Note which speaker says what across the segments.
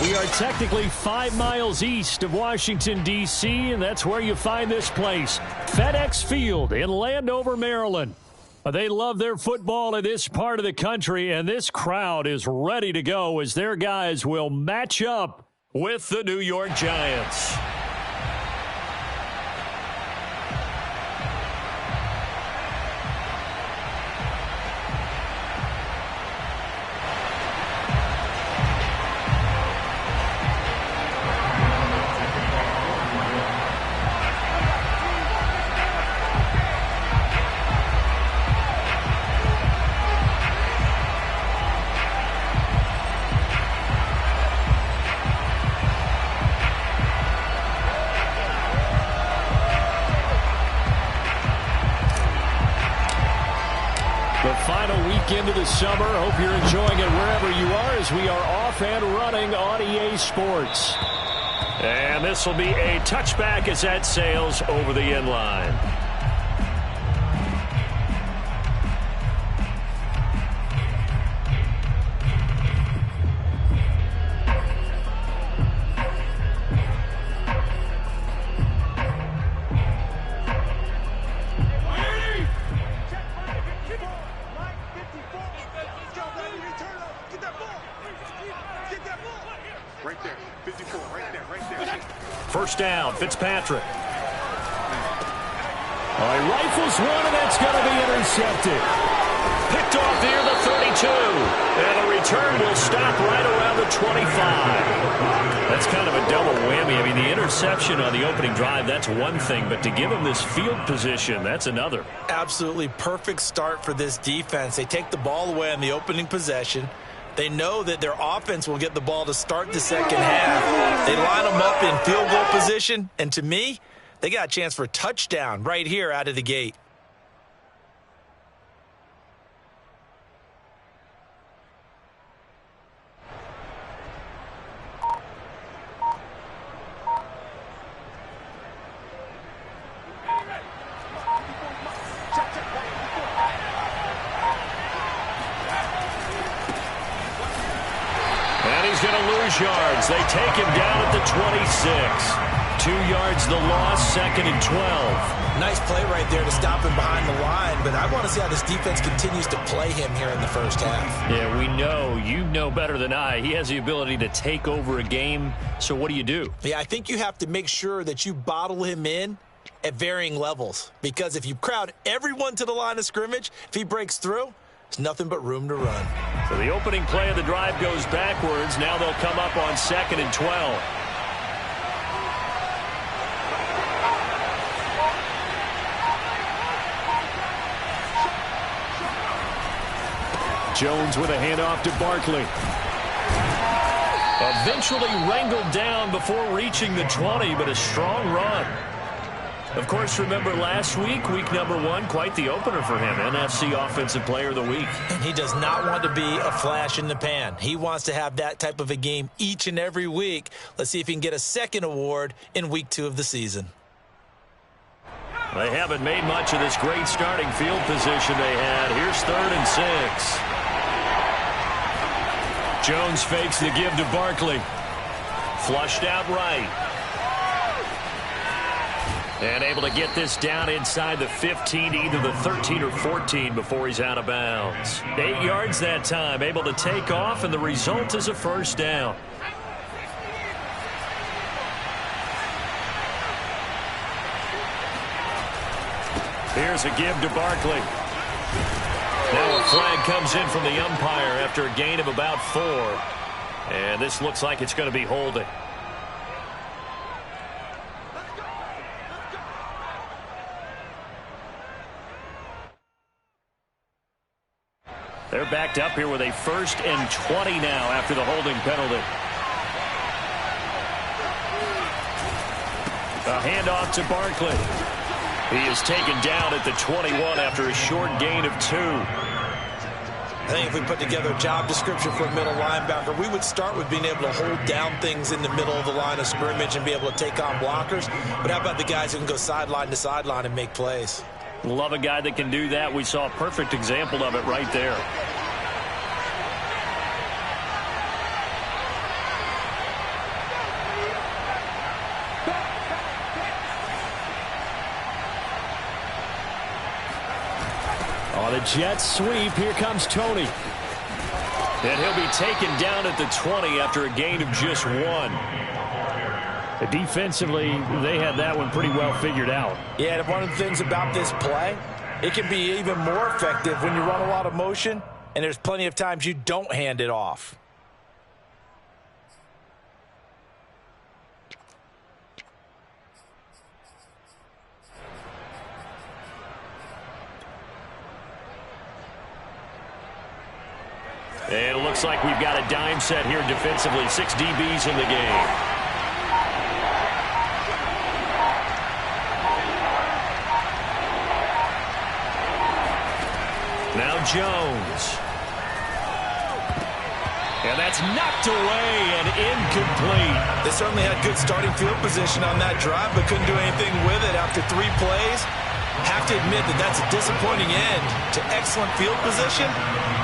Speaker 1: We are technically 5 miles east of Washington, D.C., and that's where you find this place, FedEx Field in Landover, Maryland. They love their football in this part of the country, and this crowd is ready to go as their guys will match up with the New York Giants. Into the summer. Hope you're enjoying it wherever you are as we are off and running on EA Sports. And this will be a touchback as that sails over the end line. First down, Fitzpatrick. He rifles one, and that's going to be intercepted. Picked off near the 32. And the return will stop right around the 25. That's kind of a double whammy. I mean, the interception on the opening drive, that's one thing. But to give him this field position, that's another.
Speaker 2: Absolutely perfect start for this defense. They take the ball away on the opening possession. They know that their offense will get the ball to start the second half. They line them up in field goal position, and to me, they got a chance for a touchdown right here out of the gate.
Speaker 1: Yards. They take him down at the 26. 2 yards the loss, 2nd and 12.
Speaker 2: Nice play right there to stop him behind the line, but I want to see how this defense continues to play him here in the first half.
Speaker 1: Yeah, we know. You know better than I. He has the ability to take over a game, so what do you do?
Speaker 2: Yeah, I think you have to make sure that you bottle him in at varying levels, because if you crowd everyone to the line of scrimmage, if he breaks through, there's nothing but room to run.
Speaker 1: So the opening play of the drive goes backwards. Now they'll come up on 2nd and 12. Jones with a handoff to Barkley. Eventually wrangled down before reaching the 20, but a strong run. Of course, remember last week, week number 1, quite the opener for him. NFC Offensive Player of the Week.
Speaker 2: And he does not want to be a flash in the pan. He wants to have that type of a game each and every week. Let's see if he can get a second award in week 2 of the season.
Speaker 1: They haven't made much of this great starting field position they had. Here's 3rd and 6. Jones fakes the give to Barkley. Flushed out right. And able to get this down inside the 15, either the 13 or 14 before he's out of bounds. 8 yards that time, able to take off, and the result is a first down. Here's a give to Barkley. Now a flag comes in from the umpire after a gain of about 4. And this looks like it's going to be holding. They're backed up here with a 1st and 20 now after the holding penalty. A handoff to Barkley. He is taken down at the 21 after a short gain of 2.
Speaker 2: I think if we put together a job description for a middle linebacker, we would start with being able to hold down things in the middle of the line of scrimmage and be able to take on blockers. But how about the guys who can go sideline to sideline and make plays?
Speaker 1: Love a guy that can do that. We saw a perfect example of it right there. On the jet sweep, here comes Tony. And he'll be taken down at the 20 after a gain of just 1. Defensively, they had that one pretty well figured out.
Speaker 2: Yeah, and one of the things about this play, it can be even more effective when you run a lot of motion, and there's plenty of times you don't hand it off.
Speaker 1: And it looks like we've got a dime set here defensively. 6 DBs in the game. Now Jones. And that's knocked away and incomplete.
Speaker 2: They certainly had good starting field position on that drive, but couldn't do anything with it after 3 plays. Have to admit that that's a disappointing end to excellent field position.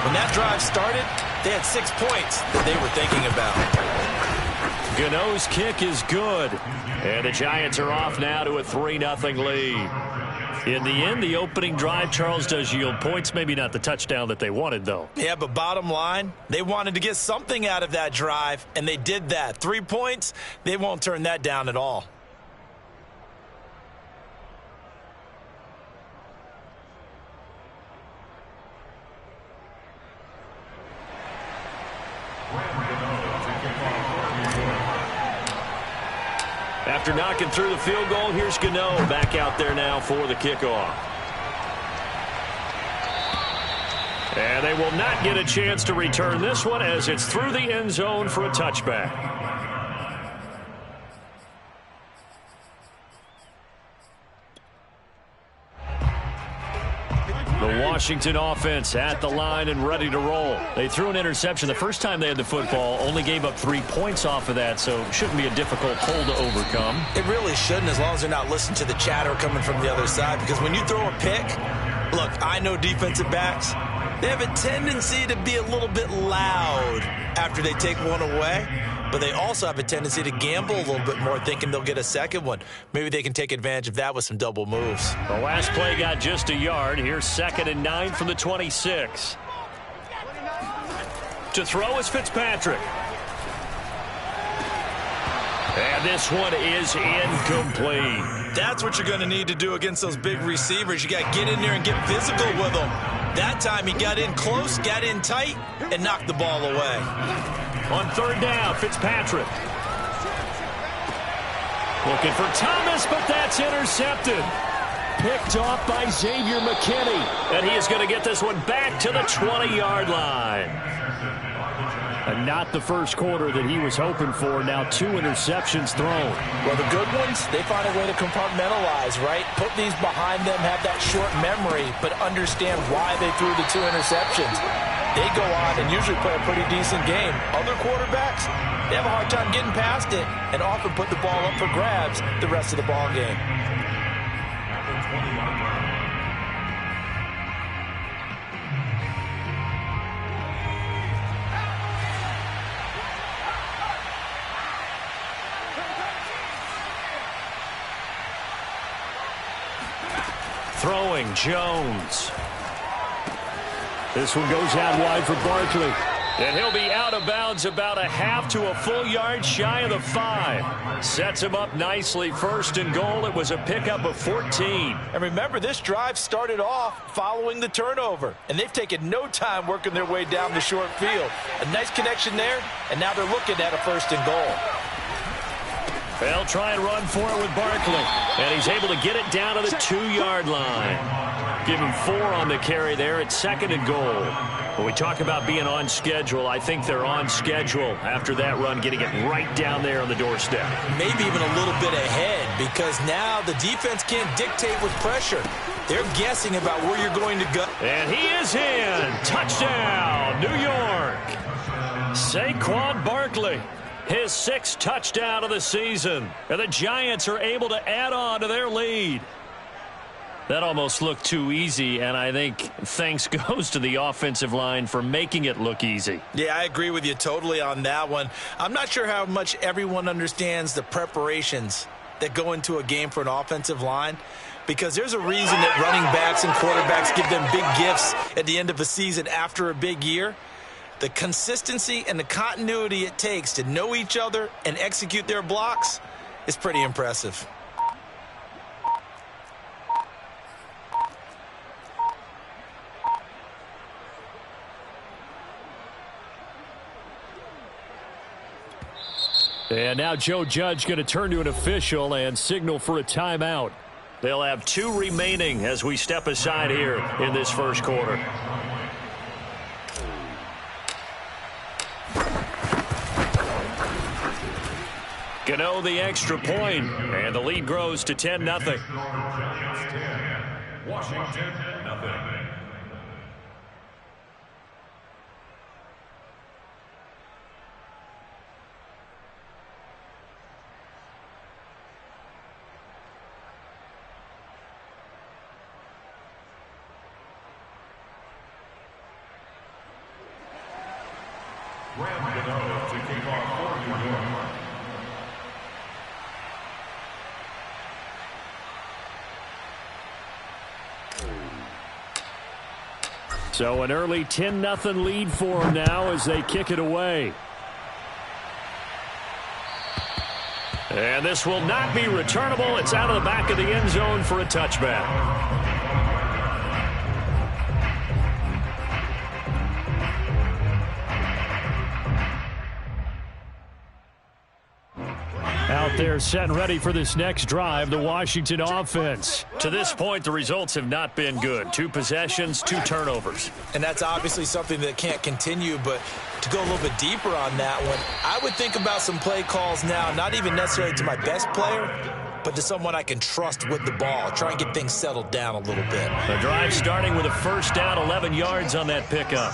Speaker 2: When that drive started, they had 6 points that they were thinking about.
Speaker 1: Gano's kick is good. And the Giants are off now to a 3-0 lead. In the end, the opening drive, Charles, does yield points. Maybe not the touchdown that they wanted, though.
Speaker 2: Yeah, but bottom line, they wanted to get something out of that drive, and they did that. 3 points, they won't turn that down at all.
Speaker 1: After knocking through the field goal, here's Gano back out there now for the kickoff. And they will not get a chance to return this one as it's through the end zone for a touchback. The Washington offense at the line and ready to roll. They threw an interception the first time they had the football, only gave up 3 points off of that, so shouldn't be a difficult hole to overcome.
Speaker 2: It really shouldn't, as long as they're not listening to the chatter coming from the other side, because when you throw a pick, look, I know defensive backs, they have a tendency to be a little bit loud after they take one away, but they also have a tendency to gamble a little bit more, thinking they'll get a second one. Maybe they can take advantage of that with some double moves.
Speaker 1: The last play got just a yard. Here's 2nd and 9 from the 26. To throw is Fitzpatrick. And this one is incomplete.
Speaker 2: That's what you're going to need to do against those big receivers. You got to get in there and get physical with them. That time he got in close, got in tight, and knocked the ball away.
Speaker 1: On 3rd down, Fitzpatrick. Looking for Thomas, but that's intercepted. Picked off by Xavier McKinney. And he is going to get this one back to the 20-yard line. And not the first quarter that he was hoping for. Now 2 interceptions thrown.
Speaker 2: Well, the good ones, they find a way to compartmentalize, right? Put these behind them, have that short memory, but understand why they threw the 2 interceptions. They go on and usually play a pretty decent game. Other quarterbacks, they have a hard time getting past it and often put the ball up for grabs the rest of the ball game.
Speaker 1: Throwing, Jones. This one goes out wide for Barkley. And he'll be out of bounds about a half to a full yard shy of the 5. Sets him up nicely. 1st and goal. It was a pickup of 14.
Speaker 2: And remember, this drive started off following the turnover. And they've taken no time working their way down the short field. A nice connection there, and now they're looking at a 1st and goal.
Speaker 1: They'll try and run for it with Barkley. And he's able to get it down to the 2-yard line. Give him 4 on the carry there at 2nd and goal. When we talk about being on schedule, I think they're on schedule after that run, getting it right down there on the doorstep. Maybe even a little bit ahead, because now the defense can't dictate with pressure. They're guessing about where you're going to go. And he is in. Touchdown, New York. Saquon Barkley. His 6th touchdown of the season. And the Giants are able to add on to their lead. That almost looked too easy, and I think thanks goes to the offensive line for making it look easy. Yeah, I agree with you totally on that one. I'm not sure how much everyone understands the preparations that go into a game for an offensive line,
Speaker 2: because there's a reason that running backs and quarterbacks give them big gifts at the end of a season after a big year. The consistency and the continuity it takes to know each other and execute their blocks is pretty impressive.
Speaker 1: And now Joe Judge going to turn to an official and signal for a timeout. They'll have 2 remaining as we step aside here in this first quarter. Gano the extra point, and the lead grows to 10-0.
Speaker 3: Washington, nothing. To kick off for New York.
Speaker 1: So an early 10-0 lead for them now as they kick it away. And this will not be returnable. It's out of the back of the end zone for a touchback. Out there set and ready for this next drive, the Washington offense. To this point, the results have not been good. 2 possessions, 2 turnovers.
Speaker 2: And that's obviously something that can't continue, but to go a little bit deeper on that one, I would think about some play calls now, not even necessarily to my best player, but to someone I can trust with the ball. Try and get things settled down a little bit.
Speaker 1: The drive starting with a first down, 11 yards on that pickup.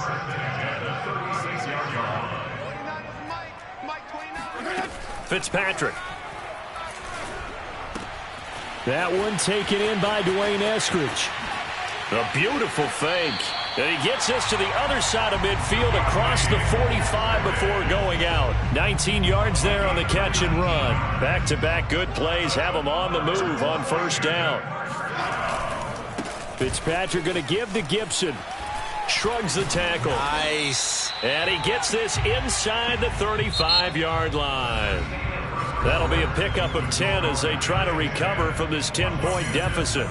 Speaker 1: Fitzpatrick. That one taken in by Dwayne Eskridge. A beautiful fake. And he gets us to the other side of midfield across the 45 before going out. 19 yards there on the catch and run. Back-to-back good plays have him on the move on first down. Fitzpatrick going to give to Gibson. Shrugs the tackle.
Speaker 2: Nice.
Speaker 1: And he gets this inside the 35-yard line. That'll be a pickup of 10 as they try to recover from this 10-point deficit.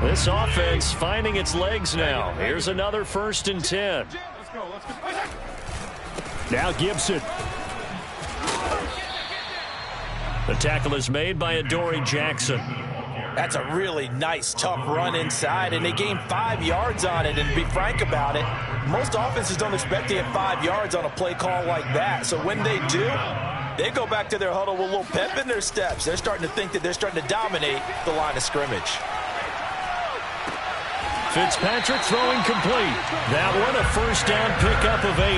Speaker 1: This offense finding its legs now. Here's another 1st and 10. Now Gibson. The tackle is made by Adoree Jackson.
Speaker 2: That's a really nice, tough run inside, and they gained 5 yards on it. And to be frank about it, most offenses don't expect to get 5 yards on a play call like that. So when they do, they go back to their huddle with a little pep in their steps. They're starting to think that they're starting to dominate the line of scrimmage.
Speaker 1: Fitzpatrick throwing complete. That one a first down pickup of 8.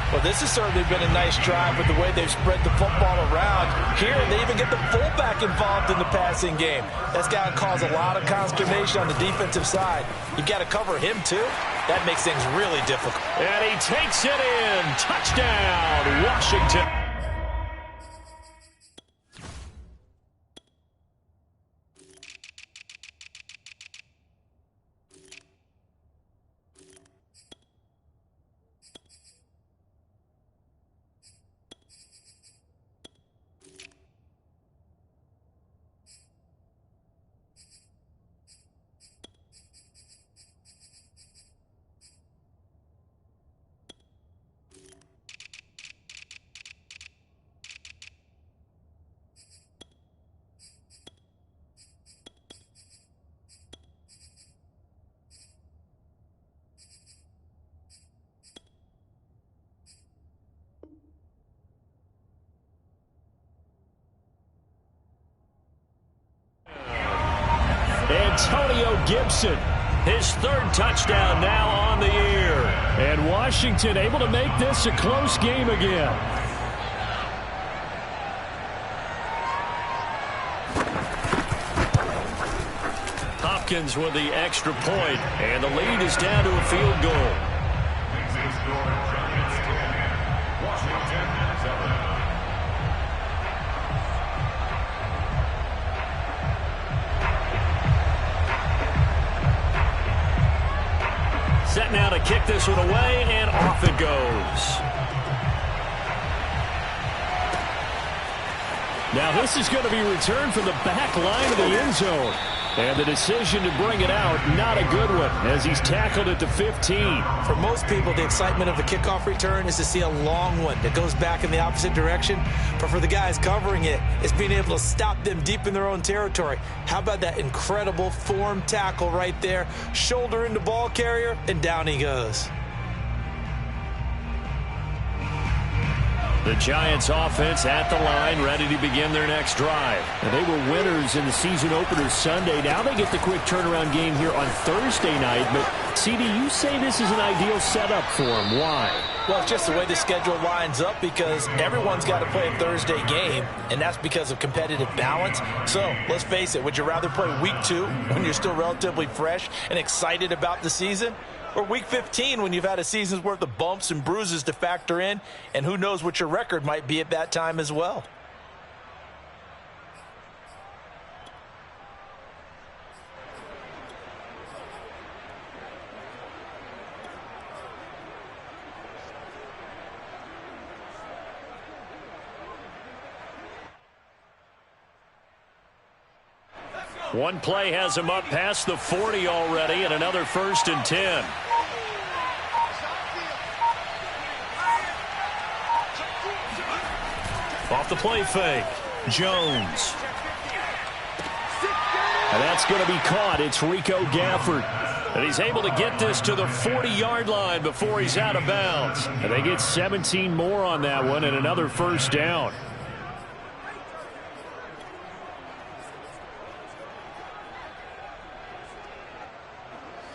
Speaker 2: Well, this has certainly been a nice drive with the way they've spread the football around. Here, they even get the fullback involved in the passing game. That's got to cause a lot of consternation on the defensive side. You got to cover him, too. That makes things really difficult.
Speaker 1: And he takes it in. Touchdown, Washington. Antonio Gibson, his 3rd touchdown now on the year. And Washington able to make this a close game again. Hopkins with the extra point, and the lead is down to a field goal. kick this one away, and off it goes. Now this is going to be returned from the back line of the end zone. And the decision to bring it out, not a good one, as he's tackled at the 15.
Speaker 2: For most people, the excitement of the kickoff return is to see a long one that goes back in the opposite direction. But for the guys covering it, it's being able to stop them deep in their own territory. How about that incredible form tackle right there? Shoulder into ball carrier, and down he goes.
Speaker 1: The Giants offense at the line, ready to begin their next drive. And they were winners in the season opener Sunday. Now they get the quick turnaround game here on Thursday night. But, CD, you say this is an ideal setup for them. Why?
Speaker 2: Well, it's just the way the schedule lines up because everyone's got to play a Thursday game, and that's because of competitive balance. So, let's face it, would you rather play week 2 when you're still relatively fresh and excited about the season? Or week 15 when you've had a season's worth of bumps and bruises to factor in, and who knows what your record might be at that time as well.
Speaker 1: One play has him up past the 40 already, and another 1st and 10. Off the play fake, Jones. And that's going to be caught. It's Rico Gafford. And he's able to get this to the 40-yard line before he's out of bounds. And they get 17 more on that one and another 1st down.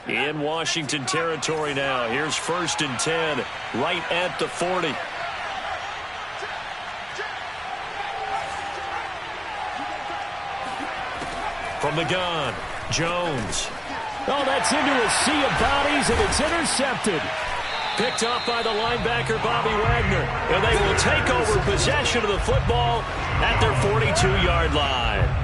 Speaker 1: In Washington territory now. Here's 1st and 10, right at the 40. From the gun, Jones. Oh, that's into a sea of bodies, and it's intercepted. Picked off by the linebacker, Bobby Wagner. And they will take over possession of the football at their 42-yard line.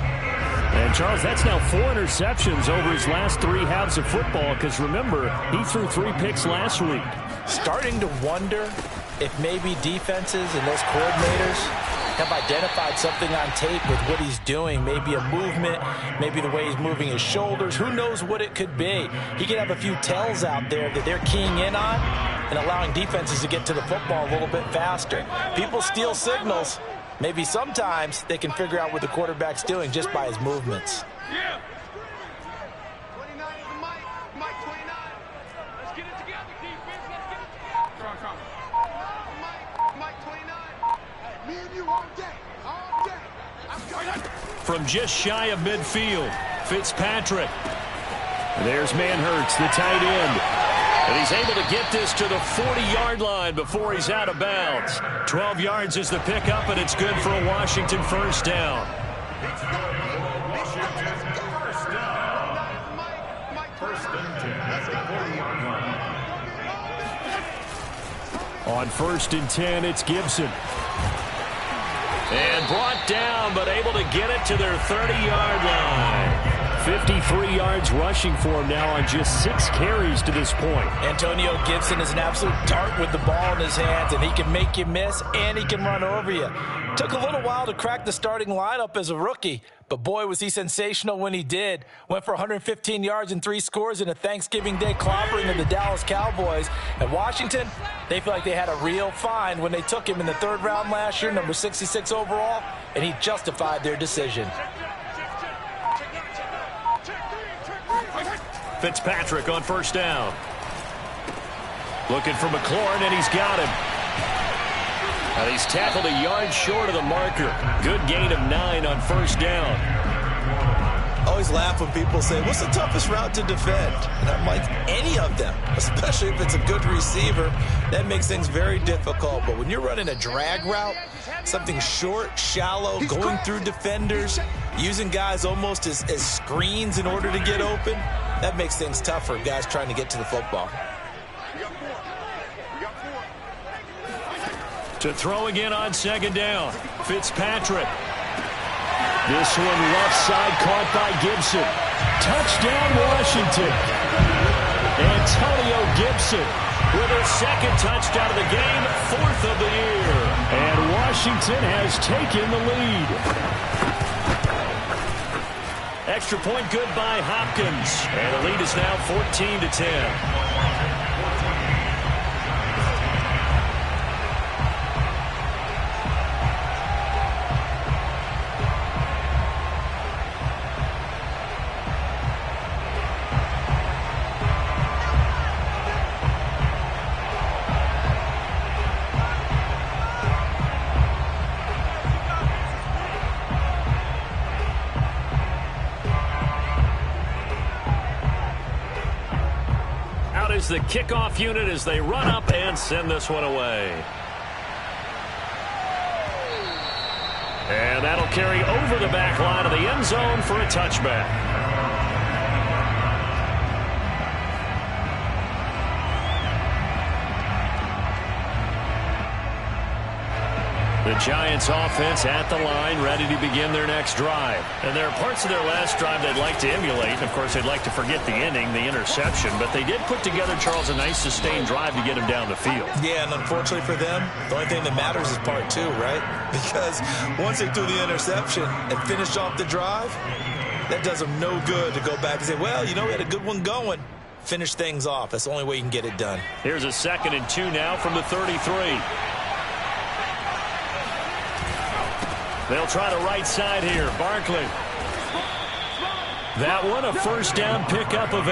Speaker 1: And, Charles, that's now 4 interceptions over his last 3 halves of football because, remember, he threw 3 picks last week.
Speaker 2: Starting to wonder if maybe defenses and those coordinators have identified something on tape with what he's doing. Maybe a movement, maybe the way he's moving his shoulders. Who knows what it could be? He could have a few tells out there that they're keying in on and allowing defenses to get to the football a little bit faster. People steal signals. Maybe sometimes they can figure out what the quarterback's doing just by his movements.
Speaker 4: Yeah. 29 is the Mike 29. Let's get it together, defense. Let's get it together. Come. Mike 29. Me and you all day. All day. I'm coming.
Speaker 1: From just shy of midfield, Fitzpatrick. There's Manhurts, the tight end. And he's able to get this to the 40-yard line before he's out of bounds. 12 yards is the pickup, and it's good for a Washington 1st down. On 1st and 10, it's Gibson. And brought down, but able to get it to their 30-yard line. 53 yards rushing for him now on just 6 carries to this point.
Speaker 2: Antonio Gibson is an absolute dart with the ball in his hands, and he can make you miss, and he can run over you. Took a little while to crack the starting lineup as a rookie, but boy, was he sensational when he did. Went for 115 yards and 3 scores in a Thanksgiving Day clobbering of the Dallas Cowboys. And Washington, they feel like they had a real find when they took him in the 3rd round last year, number 66 overall, and he justified their decision.
Speaker 1: Fitzpatrick on 1st down. Looking for McLaurin, and he's got him. And he's tackled a yard short of the marker. Good gain of 9 on 1st down.
Speaker 2: Always laugh when people say, what's the toughest route to defend? And I'm like, any of them, especially if it's a good receiver. That makes things very difficult. But when you're running a drag route, something short, shallow, going through defenders, using guys almost as screens in order to get open, that makes things tough for guys trying to get to the football.
Speaker 1: To throw again on 2nd down, Fitzpatrick. This one left side caught by Gibson. Touchdown, Washington. Antonio Gibson with his second touchdown of the game, 4th of the year. And Washington has taken the lead. Extra point good by Hopkins. And the lead is now 14-10. Is the kickoff unit as they run up and send this one away. And that'll carry over the back line of the end zone for a touchback. The Giants offense at the line, ready to begin their next drive. And there are parts of their last drive they'd like to emulate. And, of course, they'd like to forget the ending, the interception. But they did put together, Charles, a nice sustained drive to get him down the field. Yeah, and unfortunately for them, the only thing that matters is part 2, right? Because once they threw the interception and finished off the drive, that does them no good to go back and say, well, you know, we had a good one going. Finish things off. That's the only way you can get it done. Here's a 2nd and 2 now from the 33. They'll try the right side here. Barkley. That one, a first down pickup of 8.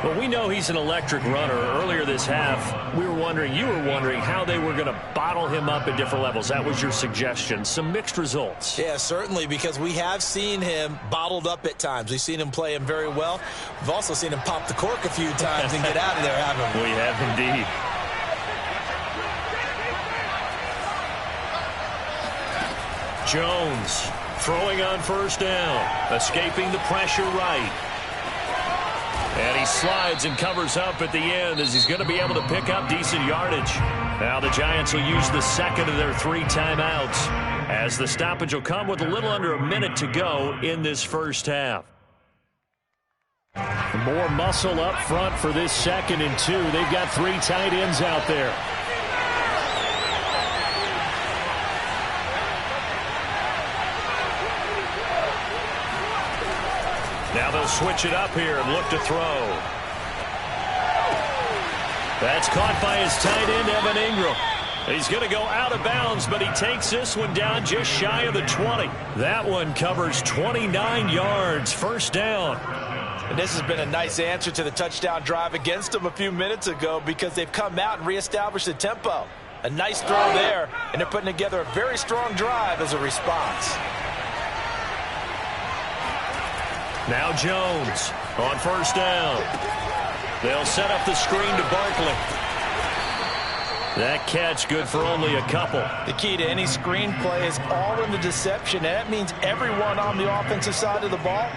Speaker 1: Well, we know he's an electric runner. Earlier this half, you were wondering how they were going to bottle him up at different levels. That was your suggestion. Some mixed results. Yeah, certainly, because we have seen him bottled up at times. We've seen him play him very well. We've also seen him pop the cork a few times and get out of there, haven't we? We have indeed. Jones throwing on first down, escaping the pressure right. And he slides and covers up at the end as he's going to be able to pick up decent yardage. Now the Giants will use the 2nd of their 3 timeouts as the stoppage will come with a little under a minute to go in this first half. More muscle up front for this 2nd and 2. They've got 3 tight ends out there. Now they'll switch it up here and look to throw. That's caught by his tight end, Evan Ingram. He's going to go out of bounds, but he takes this one down just shy of the 20. That one covers 29 yards, first down. And this has been a nice answer to the touchdown drive against them a few minutes ago because they've come out and reestablished the tempo. A nice throw there, and they're putting together a very strong drive as a response. Now Jones on first down. They'll set up the screen to Barkley. That catch good for only a couple. The key to any screen play is all in the deception. And that means everyone on the offensive side of the ball.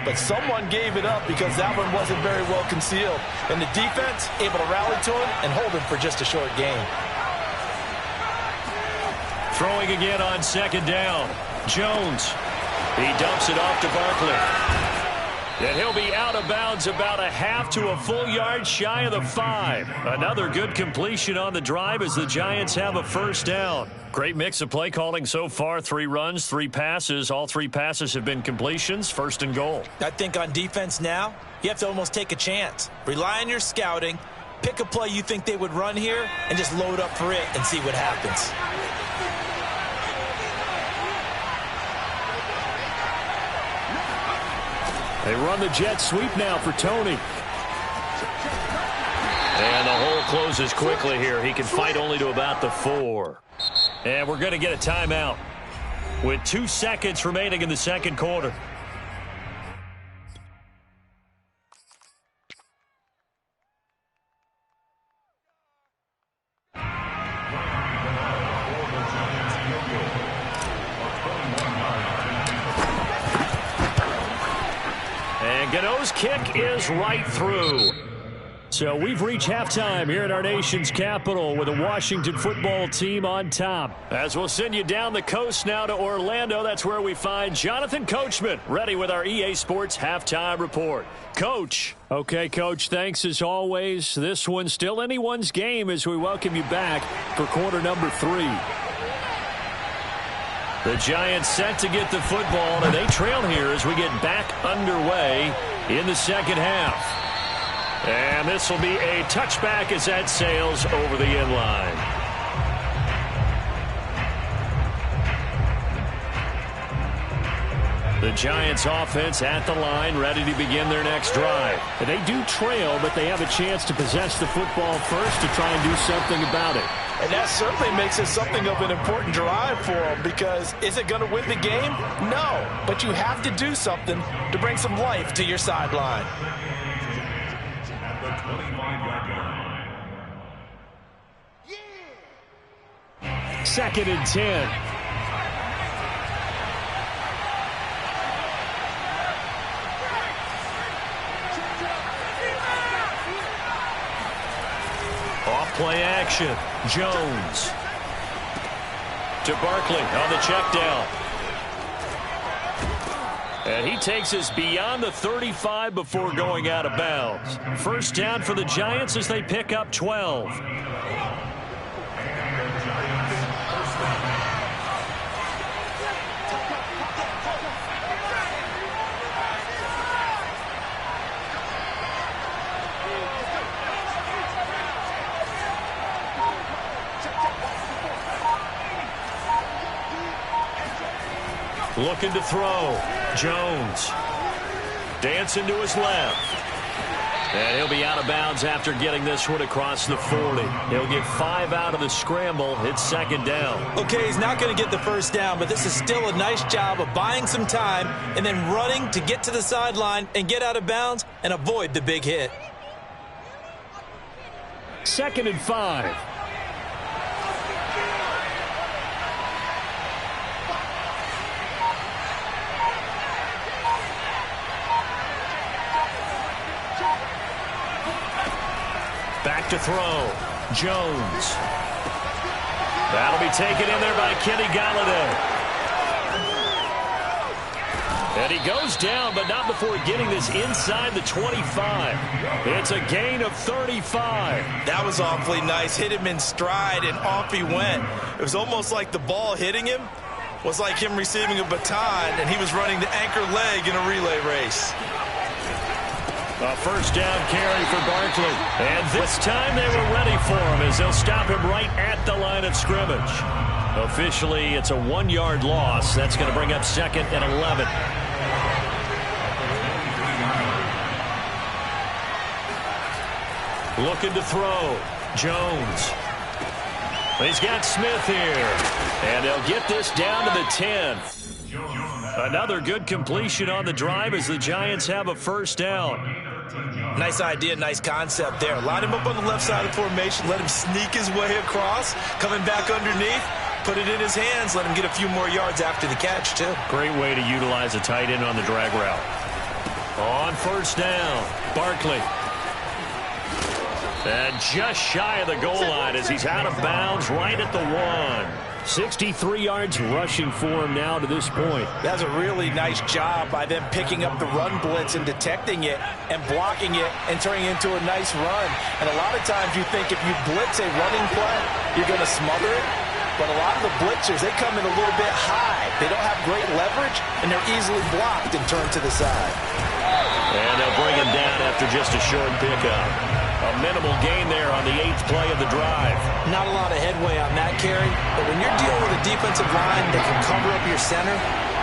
Speaker 1: But someone gave it up because that one wasn't very well concealed. And the defense able to rally to him and hold him for just a short gain. Throwing again on second down. Jones. He dumps it off to Barkley. And he'll be out of bounds about a half to a full yard shy of the 5. Another good completion on the drive as the Giants have a first down. Great mix of play calling so far. 3 runs, 3 passes. All 3 passes have been completions. First and goal. I think on defense now, you have to almost take a chance. Rely on your scouting. Pick a play you think they would run here and just load up for it and see what happens. They run the jet sweep now for Tony. And the hole closes quickly here. He can fight only to about the 4. And we're going to get a timeout with 2 seconds remaining in the second quarter. Gano's kick is right through. So we've reached halftime here at our nation's capital with a Washington football team on top. As we'll send you down the coast now to Orlando, that's where we find Jonathan Coachman ready with our EA Sports halftime report. Coach. Okay, Coach, thanks as always. This one's still anyone's game as we welcome you back for quarter number 3. The Giants set to get the football, and they trail here as we get back underway in the second half. And this will be a touchback as that sails over the end line. The Giants offense at the line, ready to begin their next drive. And they do trail, but they have a chance to possess the football first to try and do something about it.
Speaker 2: And that certainly makes it something of an important drive for them, because is it going to win the game? No, but you have to do something to bring some life to your sideline.
Speaker 3: At the 25-yard line.
Speaker 1: Second and 10. Off-play action. Jones to Barkley on the check down. And he takes us beyond the 35 before going out of bounds. First down for the Giants as they pick up 12. Looking to throw. Jones. Dancing to his left. And he'll be out of bounds after getting this one across the 40. He'll get 5 out of the scramble. It's second down.
Speaker 2: Okay, he's not going to get the first down, but this is still a nice job of buying some time and then running to get to the sideline and get out of bounds and avoid the big hit.
Speaker 1: Second and 5. Back to throw. Jones. That'll be taken in there by Kenny Galladay. And he goes down, but not before getting this inside the 25. It's a gain of 35.
Speaker 2: That was awfully nice. Hit him in stride, and off he went. It was almost like the ball hitting him was like him receiving a baton, and he was running the anchor leg in a relay race.
Speaker 1: A first down carry for Barkley. And this time they were ready for him as they'll stop him right at the line of scrimmage. Officially, it's a 1-yard loss. That's going to bring up second and 11. Looking to throw. Jones. He's got Smith here. And they'll get this down to the 10. Another good completion on the drive as the Giants have a first down.
Speaker 2: Nice idea, nice concept there. Line him up on the left side of the formation. Let him sneak his way across. Coming back underneath. Put it in his hands. Let him get a few more yards after the catch, too.
Speaker 1: Great way to utilize a tight end on the drag route. On first down, Barkley. And just shy of the goal line as he's out of bounds right at the 1. 63 yards rushing for him now to this point.
Speaker 2: That's a really nice job by them picking up the run blitz and detecting it and blocking it and turning it into a nice run. And a lot of times you think if you blitz a running play, you're going to smother it. But a lot of the blitzers, they come in a little bit high. They don't have great leverage, and they're easily blocked and turned to the side.
Speaker 1: And they'll bring him down after just a short pickup. A minimal gain there on the 8th play of the drive.
Speaker 2: Not a lot of headway on that carry, but when you're dealing with a defensive line that can cover up your center,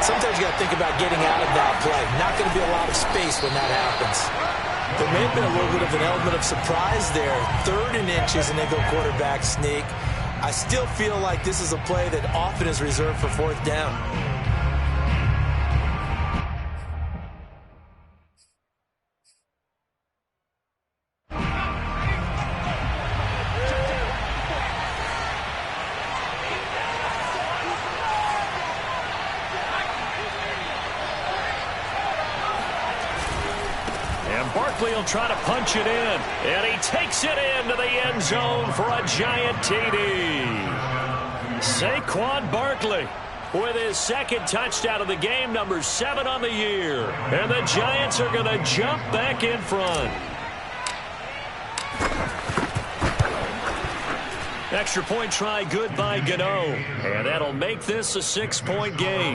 Speaker 2: sometimes you got to think about getting out of that play. Not going to be a lot of space when that happens. There may have been a little bit of an element of surprise there. 3rd and inches, and they go quarterback sneak. I still feel like this is a play that often is reserved for 4th down.
Speaker 1: Barkley will try to punch it in. And he takes it into the end zone for a giant TD. Saquon Barkley with his second touchdown of the game, number 7 on the year. And the Giants are going to jump back in front. Extra point try good by Gano. And that'll make this a 6-point game.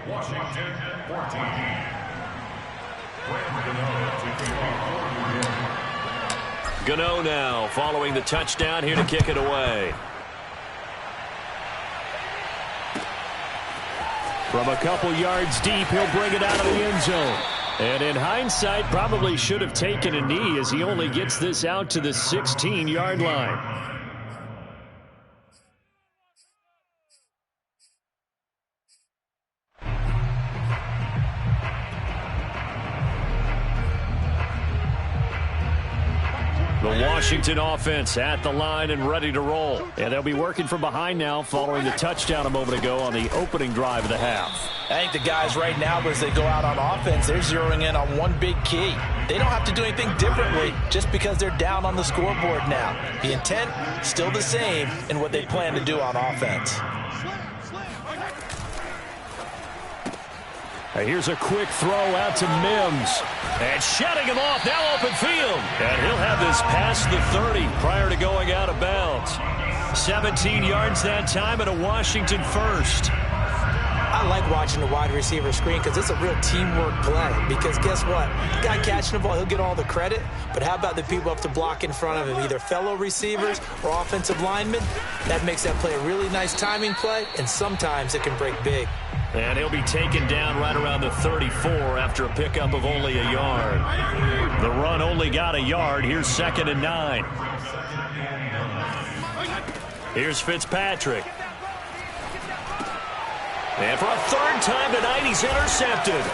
Speaker 3: Washington 14.
Speaker 1: Gano now following the touchdown here to kick it away. From a couple yards deep, he'll bring it out of the end zone. And in hindsight, probably should have taken a knee as he only gets this out to the 16-yard line. The Washington offense at the line and ready to roll. And they'll be working from behind now following the touchdown a moment ago on the opening drive of the half.
Speaker 2: I think the guys right now, as they go out on offense, they're zeroing in on one big key. They don't have to do anything differently just because they're down on the scoreboard now. The intent, still the same in what they plan to do on offense.
Speaker 1: Here's a quick throw out to Mims. And shutting him off, now open field. And he'll have this past the 30 prior to going out of bounds. 17 yards that time and a Washington first.
Speaker 2: I like watching the wide receiver screen because it's a real teamwork play. Because guess what? The guy catching the ball, he'll get all the credit. But how about the people up to block in front of him, either fellow receivers or offensive linemen? That makes that play a really nice timing play, and sometimes it can break big.
Speaker 1: And he'll be taken down right around the 34 after a pickup of only a yard. The run only got a yard. Here's 2nd and 9. Here's Fitzpatrick. And for a third time tonight, he's intercepted.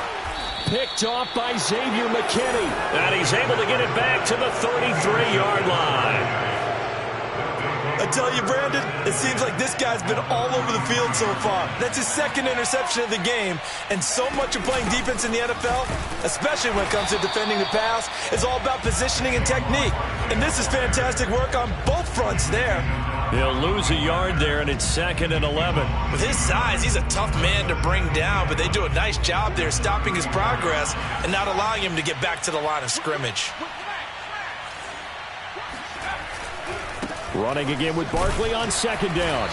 Speaker 1: Picked off by Xavier McKinney. And he's able to get it back to the 33-yard line.
Speaker 2: I tell you, Brandon, it seems like this guy's been all over the field so far. That's his second interception of the game. And so much of playing defense in the NFL, especially when it comes to defending the pass, is all about positioning and technique. And this is fantastic work on both fronts there.
Speaker 1: He'll lose a yard there, and it's 2nd and 11.
Speaker 2: With his size, he's a tough man to bring down, but they do a nice job there stopping his progress and not allowing him to get back to the line of scrimmage.
Speaker 1: Running again with Barkley on 2nd down.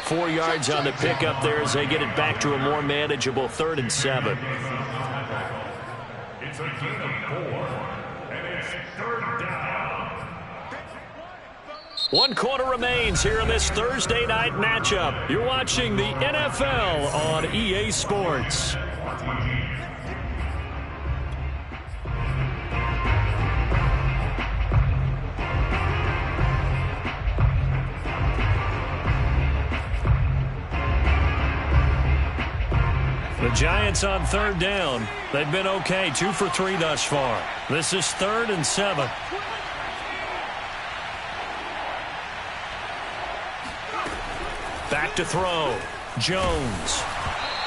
Speaker 1: 4 yards on the pickup there as they get it back to a more manageable 3rd and 7.
Speaker 3: It's a gain of 4, and it's 3rd down.
Speaker 1: 1 quarter remains here in this Thursday night matchup. You're watching the NFL on EA Sports. The Giants on 3rd down. They've been okay, 2 for 3 thus far. This is 3rd and 7. Back to throw. Jones.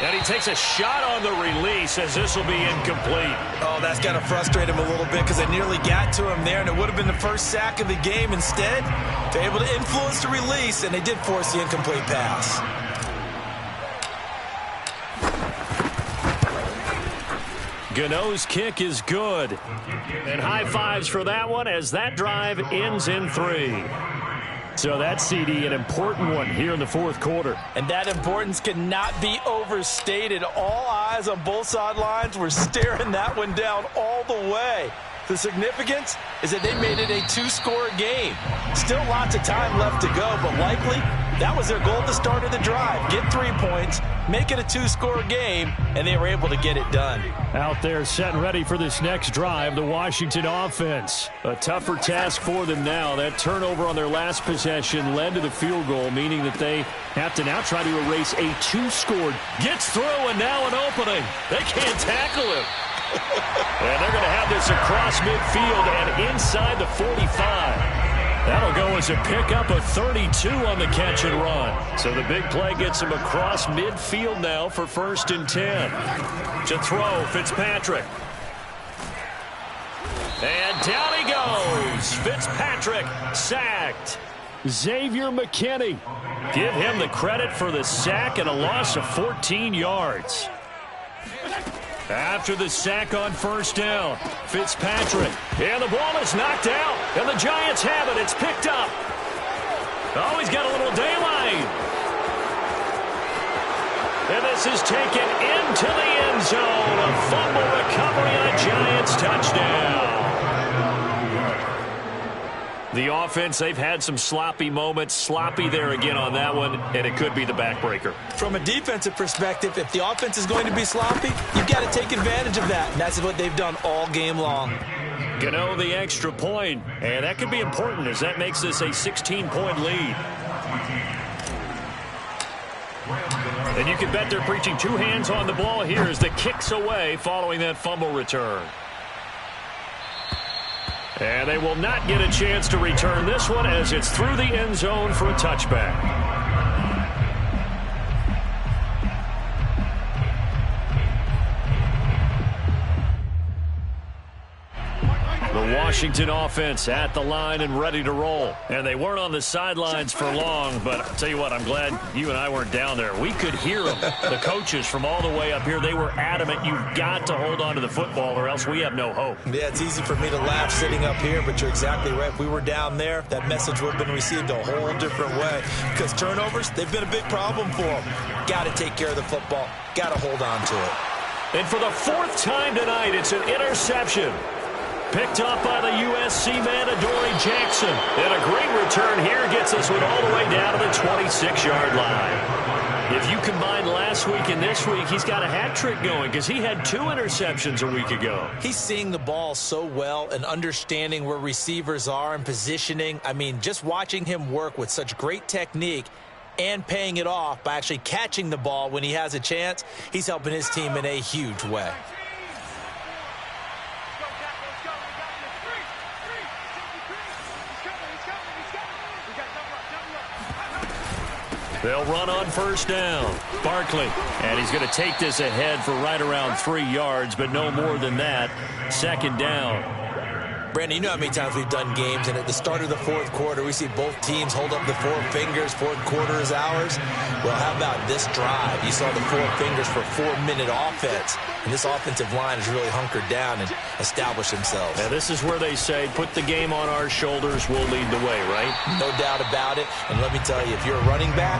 Speaker 1: And he takes a shot on the release as this will be incomplete.
Speaker 2: Oh, that's got to frustrate him a little bit because they nearly got to him there, and it would have been the first sack of the game. Instead, they're able to influence the release, and they did force the incomplete pass.
Speaker 1: Gano's kick is good. And high fives for that one as that drive ends in 3. So that CD, an important one here in the 4th quarter.
Speaker 2: And that importance cannot be overstated. All eyes on both sidelines were staring that one down all the way. The significance is that they made it a 2-score game. Still lots of time left to go, but likely that was their goal at the start of the drive. Get 3 points, make it a 2-score game, and they were able to get it done.
Speaker 1: Out there set and ready for this next drive, the Washington offense. A tougher task for them now. That turnover on their last possession led to the field goal, meaning that they have to now try to erase a 2-score. Gets through, and now an opening. They can't tackle him. And they're going to have this across midfield and inside the 45. That'll go as a pickup of 32 on the catch and run. So the big play gets him across midfield now for 1st and 10. To throw, Fitzpatrick. And down he goes. Fitzpatrick sacked. Xavier McKinney. Give him the credit for the sack and a loss of 14 yards. After the sack on first down, Fitzpatrick. And the ball is knocked out. And the Giants have it. It's picked up. Oh, he's got a little daylight. And this is taken into the end zone. A fumble recovery and a Giants touchdown. The offense, they've had some sloppy moments. Sloppy there again on that one, and it could be the backbreaker.
Speaker 2: From a defensive perspective, if the offense is going to be sloppy, you've got to take advantage of that. And that's what they've done all game long.
Speaker 1: Gano the extra point, and that could be important as that makes this a 16-point lead. And you can bet they're preaching two hands on the ball here as the kick's away following that fumble return. And they will not get a chance to return this one as it's through the end zone for a touchback. The Washington offense at the line and ready to roll. And they weren't on the sidelines for long, but I'll tell you what, I'm glad you and I weren't down there. We could hear them. The coaches from all the way up here, they were adamant, you've got to hold on to the football or else we have no hope.
Speaker 2: Yeah, it's easy for me to laugh sitting up here, but you're exactly right. If we were down there, that message would have been received a whole different way. Because turnovers, they've been a big problem for them. Got to take care of the football. Got to hold on to it.
Speaker 1: And for the fourth time tonight, it's an interception. Picked up by the USC man, Adoree Jackson. And a great return here gets this one all the way down to the 26-yard line. If you combine last week and this week, he's got a hat trick going because he had 2 interceptions a week ago.
Speaker 2: He's seeing the ball so well and understanding where receivers are and positioning. I mean, just watching him work with such great technique and paying it off by actually catching the ball when he has a chance, he's helping his team in a huge way.
Speaker 1: They'll run on first down. Barkley. And he's going to take this ahead for right around 3 yards, but no more than that. Second down.
Speaker 2: Brandon, you know how many times we've done games, and at the start of the fourth quarter, we see both teams hold up the 4 fingers. Fourth quarter is ours. Well, how about this drive? You saw the 4 fingers for 4-minute offense, and this offensive line has really hunkered down and established themselves.
Speaker 1: Now, this is where they say, put the game on our shoulders, we'll lead the way, right?
Speaker 2: No doubt about it, and let me tell you, if you're a running back,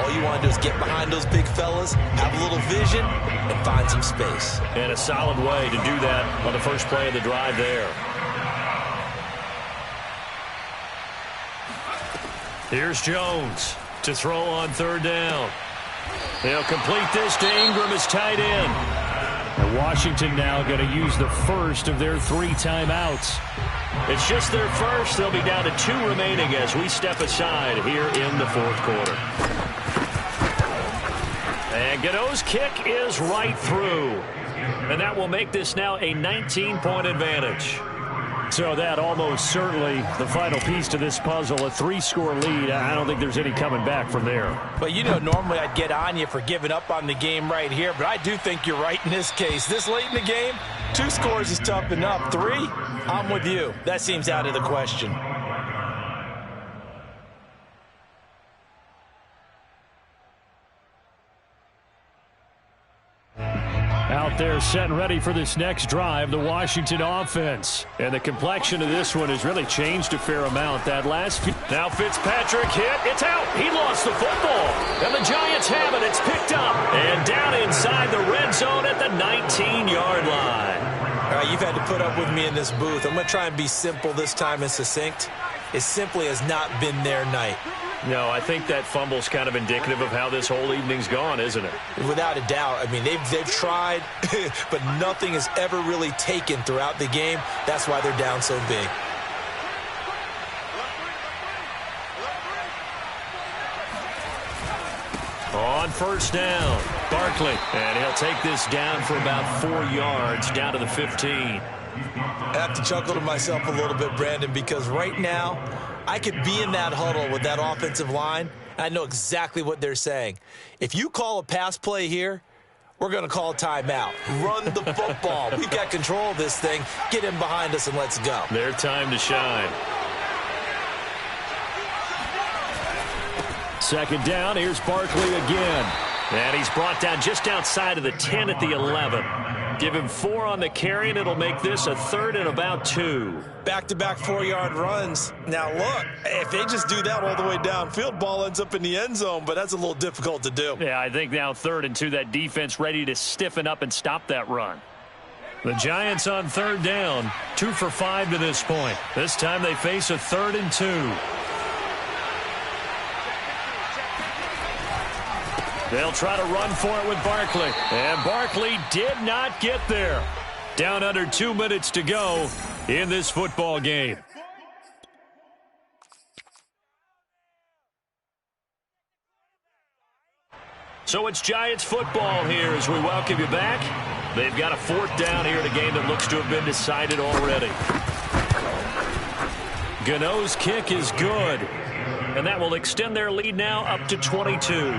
Speaker 2: all you want to do is get behind those big fellas, have a little vision, and find some space.
Speaker 1: And a solid way to do that on the first play of the drive there. Here's Jones to throw on third down. They'll complete this to Ingram as tight end. And Washington now going to use the first of their 3 timeouts. It's just their first. They'll be down to 2 remaining as we step aside here in the fourth quarter. And Gano's kick is right through. And that will make this now a 19-point advantage. So that almost certainly the final piece to this puzzle, a 3-score lead. I don't think there's any coming back from there.
Speaker 2: But you know, normally I'd get on you for giving up on the game right here, but I do think you're right in this case. This late in the game, 2 scores is tough enough. 3, I'm with you. That seems out of the question.
Speaker 1: Out there set and ready for this next drive, the Washington offense. And the complexion of this one has really changed a fair amount. That last few... Now Fitzpatrick hit. It's out. He lost the football. And the Giants have it. It's picked up. And down inside the red zone at the 19-yard line.
Speaker 2: All right, you've had to put up with me in this booth. I'm going to try and be simple this time and succinct. It simply has not been their night.
Speaker 1: No, I think that fumble's kind of indicative of how this whole evening's gone, isn't it?
Speaker 2: Without a doubt. I mean, they've tried, but nothing has ever really taken throughout the game. That's why they're down so big.
Speaker 1: On first down, Barkley. And he'll take this down for about 4 yards, down to the 15.
Speaker 2: I have to chuckle to myself a little bit, Brandon, because right now, I could be in that huddle with that offensive line, and I know exactly what they're saying. If you call a pass play here, we're going to call timeout. Run the football. We've got control of this thing. Get him behind us and let's go.
Speaker 1: Their time to shine. Second down, here's Barkley again. And he's brought down just outside of the 10 at the 11. Give him 4 on the carry, and it'll make this a 3rd and about 2.
Speaker 2: Back-to-back 4-yard runs. Now, look, if they just do that all the way downfield, ball ends up in the end zone, but that's a little difficult to do.
Speaker 1: Yeah, I think now 3rd and 2, that defense ready to stiffen up and stop that run. The Giants on 3rd down, 2 for 5 to this point. This time they face a 3rd and 2. They'll try to run for it with Barkley. And Barkley did not get there. Down under 2 minutes to go in this football game. So it's Giants football here as we welcome you back. They've got a 4th down here in a game that looks to have been decided already. Gano's kick is good. And that will extend their lead now up to 22.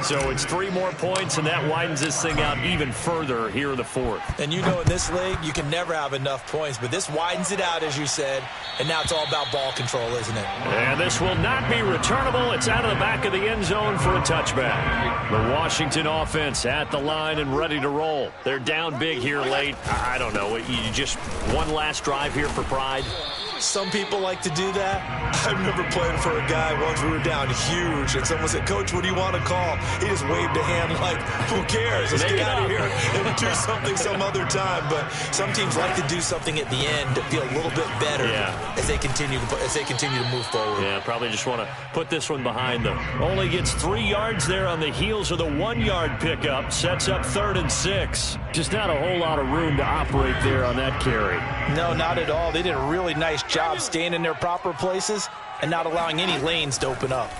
Speaker 1: So it's 3 more points, and that widens this thing out even further here in the 4th.
Speaker 2: And you know in this league, you can never have enough points, but this widens it out, as you said, and now it's all about ball control, isn't it?
Speaker 1: And this will not be returnable. It's out of the back of the end zone for a touchback. The Washington offense at the line and ready to roll. They're down big here late. I don't know. You just one last drive here for pride.
Speaker 2: Some people like to do that. I remember playing for a guy once. We were down huge, and someone said, "Coach, what do you want to call?" He just waved a hand like, "Who cares? Let's get out of here and do something some other time." But some teams like to do something at the end to feel a little bit better as they continue to move forward.
Speaker 1: Yeah, probably just want to put this one behind them. Only gets 3 yards there on the heels of the 1-yard pickup. Sets up 3rd and 6. Just not a whole lot of room to operate there on that carry.
Speaker 2: No, not at all. They did a really nice job staying in their proper places and not allowing any lanes to open up.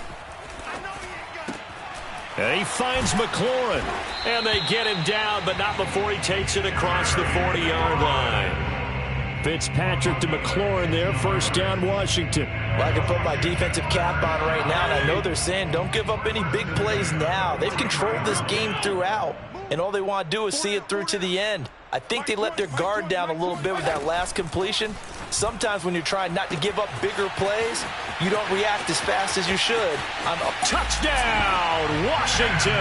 Speaker 1: And he finds McLaurin, and they get him down, but not before he takes it across the 40-yard line. Fitzpatrick to McLaurin there, 1st down Washington.
Speaker 2: Well, I can put my defensive cap on right now, and I know they're saying don't give up any big plays now. They've controlled this game throughout, and all they want to do is see it through to the end. I think they let their guard down a little bit with that last completion. Sometimes when you're trying not to give up bigger plays, you don't react as fast as you should.
Speaker 1: Touchdown, Washington!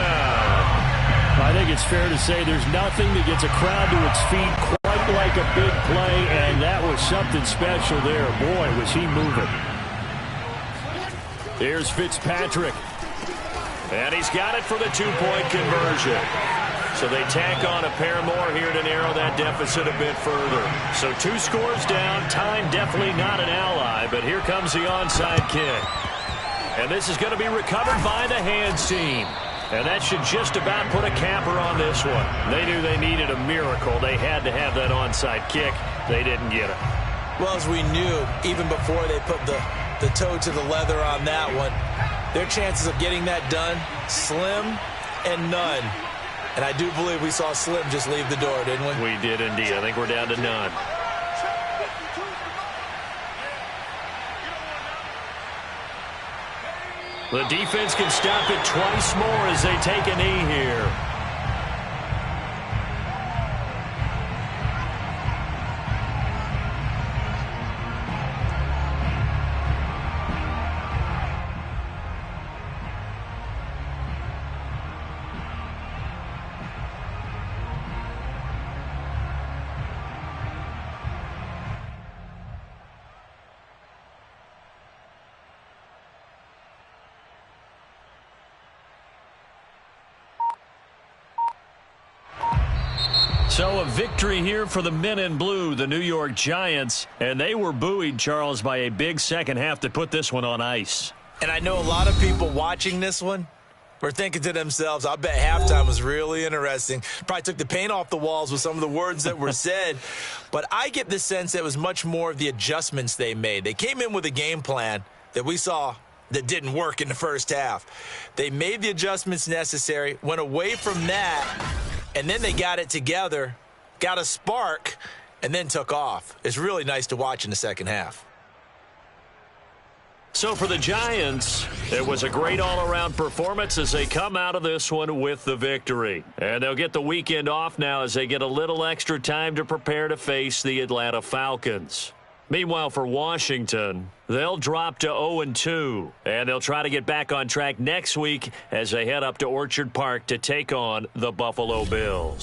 Speaker 1: I think it's fair to say there's nothing that gets a crowd to its feet quite like a big play, and that was something special there. Boy, was he moving. Here's Fitzpatrick. And he's got it for the 2-point conversion. So they tack on a pair more here to narrow that deficit a bit further. So 2 scores down. Time definitely not an ally, but here comes the onside kick. And this is going to be recovered by the hands team. And that should just about put a capper on this one. They knew they needed a miracle. They had to have that onside kick. They didn't get it.
Speaker 2: Well, as we knew, even before they put the toe to the leather on that one, their chances of getting that done, slim and none. And I do believe we saw Slim just leave the door, didn't we?
Speaker 1: We did indeed. I think we're down to none. The defense can stop it twice more as they take a knee here. So a victory here for the men in blue, the New York Giants. And they were buoyed, Charles, by a big second half to put this one on ice.
Speaker 2: And I know a lot of people watching this one were thinking to themselves, I bet halftime was really interesting. Probably took the paint off the walls with some of the words that were said. But I get the sense that it was much more of the adjustments they made. They came in with a game plan that we saw that didn't work in the first half. They made the adjustments necessary, went away from that, and then they got it together, got a spark, and then took off. It's really nice to watch in the second half.
Speaker 1: So for the Giants, it was a great all-around performance as they come out of this one with the victory. And they'll get the weekend off now as they get a little extra time to prepare to face the Atlanta Falcons. Meanwhile, for Washington, they'll drop to 0-2, and they'll try to get back on track next week as they head up to Orchard Park to take on the Buffalo Bills.